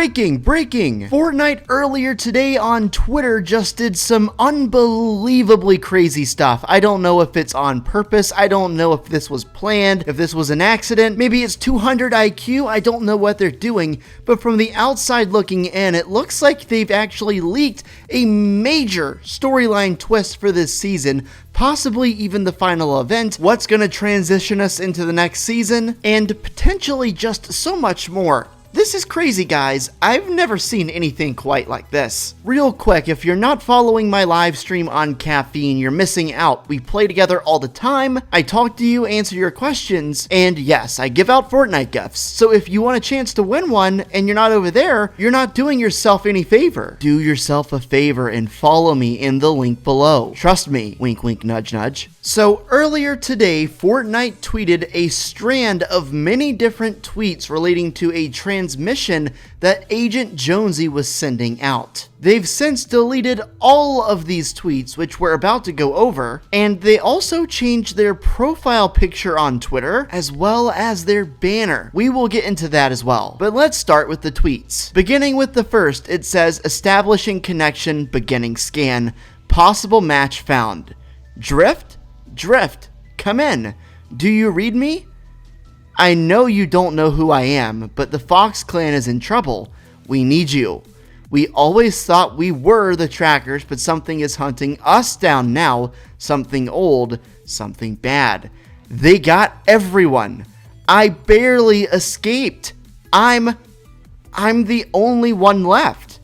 Breaking! Fortnite earlier today on Twitter just did some unbelievably crazy stuff. I don't know if it's on purpose. I don't know if this was planned, if this was an accident. Maybe it's 200 IQ. I don't know what they're doing. But from the outside looking in, it looks like they've actually leaked a major storyline twist for this season. Possibly even the final event, what's going to transition us into the next season, and potentially just so much more. This is crazy, guys. I've never seen anything quite like this. Real quick, if you're not following my live stream on Caffeine, you're missing out. We play together all the time. I talk to you, answer your questions, and yes, I give out Fortnite gifts. So if you want a chance to win one and you're not over there, you're not doing yourself any favor. Do yourself a favor and follow me in the link below. Trust me. Wink, wink, nudge, nudge. So earlier today, Fortnite tweeted a strand of many different tweets relating to a transmission that Agent Jonesy was sending out. They've since deleted all of these tweets, which we're about to go over, and they also changed their profile picture on Twitter, as well as their banner. We will get into that as well. But let's start with the tweets. Beginning with the first, it says, establishing connection, beginning scan, possible match found. Drift? Drift, come in. Do you read me? I know you don't know who I am, but the Fox clan is in trouble. We need you. We always thought we were the trackers, but something is hunting us down now. Something old, something bad. They got everyone. I barely escaped. I'm the only one left.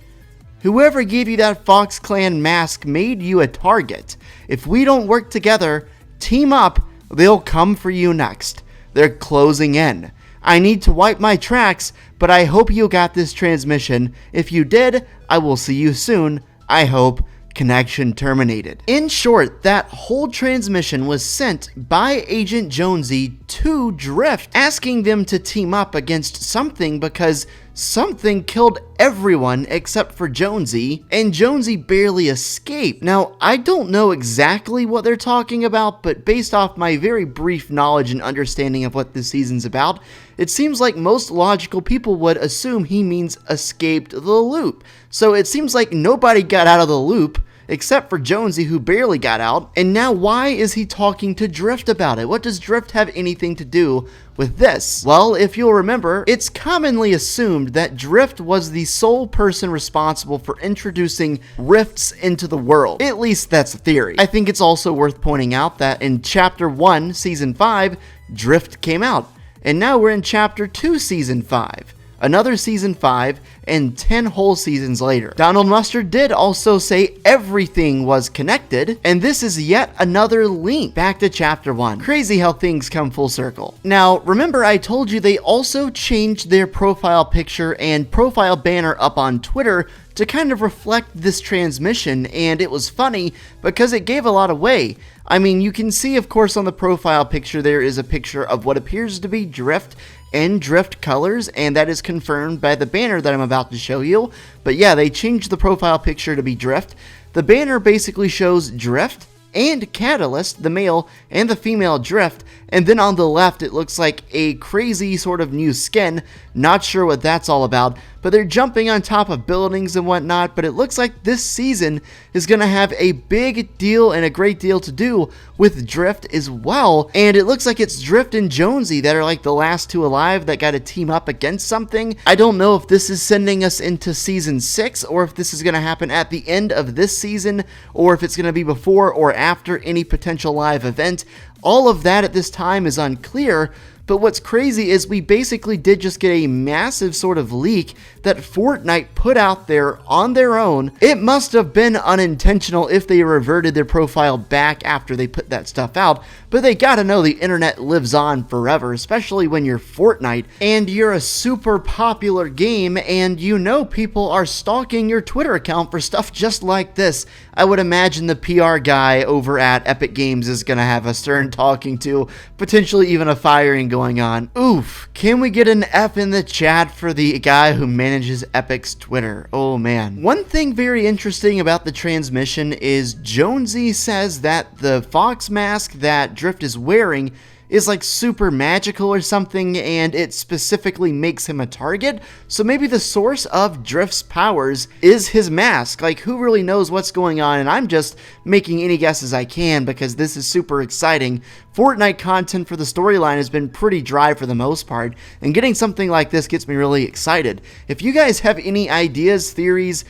Whoever gave you that Fox clan mask made you a target. If we don't work together, team up, they'll come for you next. They're closing in. I need to wipe my tracks, but I hope you got this transmission. If you did, I will see you soon. I hope. Connection terminated. In short, that whole transmission was sent by Agent Jonesy to Drift, asking them to team up against something because something killed everyone except for Jonesy, and Jonesy barely escaped. Now, I don't know exactly what they're talking about, but based off my very brief knowledge and understanding of what this season's about, it seems like most logical people would assume he means escaped the loop. So it seems like nobody got out of the loop, except for Jonesy, who barely got out. And now why is he talking to Drift about it? What does Drift have anything to do with this? Well, if you'll remember, it's commonly assumed that Drift was the sole person responsible for introducing rifts into the world. At least that's the theory. I think it's also worth pointing out that in Chapter 1, Season 5, Drift came out. And now we're in Chapter 2, Season 5. Another Season 5, and 10 whole seasons later. Donald Mustard did also say everything was connected, and this is yet another link back to Chapter 1. Crazy how things come full circle. Now, remember I told you they also changed their profile picture and profile banner up on Twitter to kind of reflect this transmission, and it was funny because it gave a lot away. I mean, you can see, of course, on the profile picture there is a picture of what appears to be Drift in Drift colors, and that is confirmed by the banner that I'm about to show you. But yeah, they changed the profile picture to be Drift. The banner basically shows Drift and Catalyst, the male and the female Drift, and then on the left it looks like a crazy sort of new skin. Not sure what that's all about, but they're jumping on top of buildings and whatnot. But it looks like this season is going to have a big deal and a great deal to do with Drift as well, and it looks like it's Drift and Jonesy that are like the last two alive that got to team up against something. I don't know if this is sending us into Season 6, or if this is going to happen at the end of this season, or if it's going to be before or after any potential live event. All of that at this time is unclear, but what's crazy is we basically did just get a massive sort of leak that Fortnite put out there on their own. It must have been unintentional if they reverted their profile back after they put that stuff out, but they gotta know the internet lives on forever, especially when you're Fortnite and you're a super popular game and you know people are stalking your Twitter account for stuff just like this. I would imagine the PR guy over at Epic Games is gonna have a stern talking to, potentially even a firing going on. Oof, can we get an F in the chat for the guy who manages Epic's Twitter? Oh man. One thing very interesting about the transmission is Jonesy says that the Fox mask that Drift is wearing is like super magical or something, and it specifically makes him a target. So maybe the source of Drift's powers is his mask. Like, who really knows what's going on? And I'm just making any guesses I can because this is super exciting. Fortnite content for the storyline has been pretty dry for the most part, and getting something like this gets me really excited. If you guys have any ideas, theories,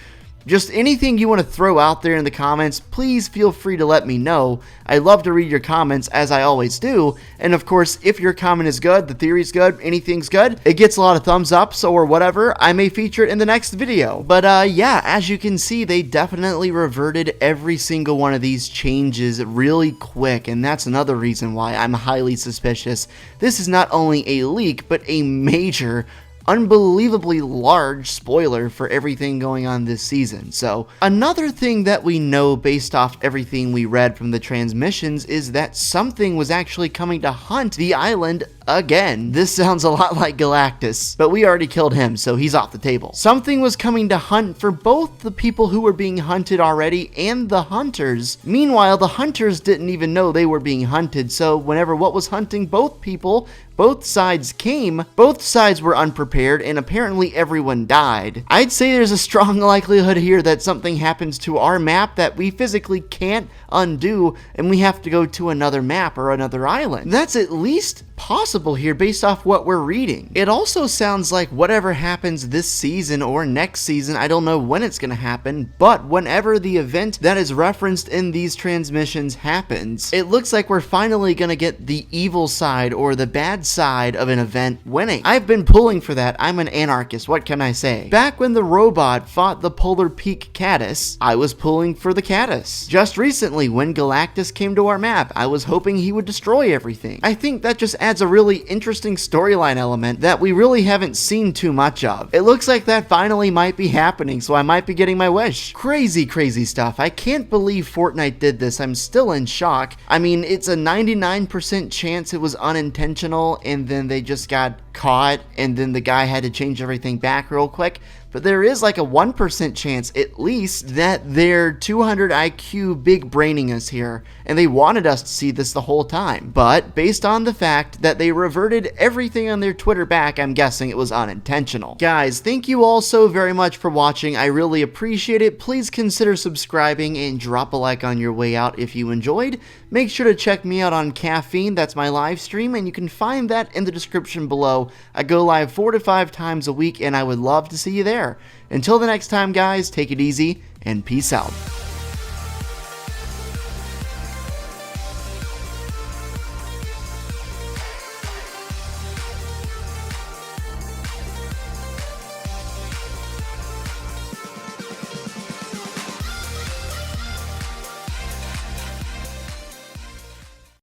just anything you want to throw out there in the comments, please feel free to let me know. I love to read your comments, as I always do. And of course, if your comment is good, the theory's good, anything's good, it gets a lot of thumbs ups or whatever, I may feature it in the next video. But yeah, as you can see, they definitely reverted every single one of these changes really quick, and that's another reason why I'm highly suspicious. This is not only a leak, but a major, unbelievably large spoiler for everything going on this season. So another thing that we know based off everything we read from the transmissions is that something was actually coming to hunt the island again. This sounds a lot like Galactus, but we already killed him, so he's off the table. Something was coming to hunt for both the people who were being hunted already and the hunters. Meanwhile, the hunters didn't even know they were being hunted, so whenever what was hunting both people, both sides came, both sides were unprepared, and apparently everyone died. I'd say there's a strong likelihood here that something happens to our map that we physically can't undo, and we have to go to another map or another island. That's at least possible here based off what we're reading. It also sounds like whatever happens this season or next season, I don't know when it's gonna happen, but whenever the event that is referenced in these transmissions happens, it looks like we're finally gonna get the evil side or the bad side of an event winning. I've been pulling for that. I'm an anarchist, what can I say? Back when the robot fought the Polar Peak Caddis, I was pulling for the Caddis. Just recently, when Galactus came to our map, I was hoping he would destroy everything. I think that just adds a really interesting storyline element that we really haven't seen too much of. It looks like that finally might be happening, so I might be getting my wish. Crazy, crazy stuff. I can't believe Fortnite did this. I'm still in shock. I mean, it's a 99% chance it was unintentional, and then they just got caught, and then the guy had to change everything back real quick. But there is like a 1% chance at least that they're 200 IQ big braining us here, and they wanted us to see this the whole time. But based on the fact that they reverted everything on their Twitter back, I'm guessing it was unintentional. Guys, thank you all so very much for watching. I really appreciate it. Please consider subscribing and drop a like on your way out if you enjoyed. Make sure to check me out on Caffeine, that's my live stream, and you can find that in the description below. I go live 4 to 5 times a week, and I would love to see you there. Until the next time, guys, take it easy and peace out.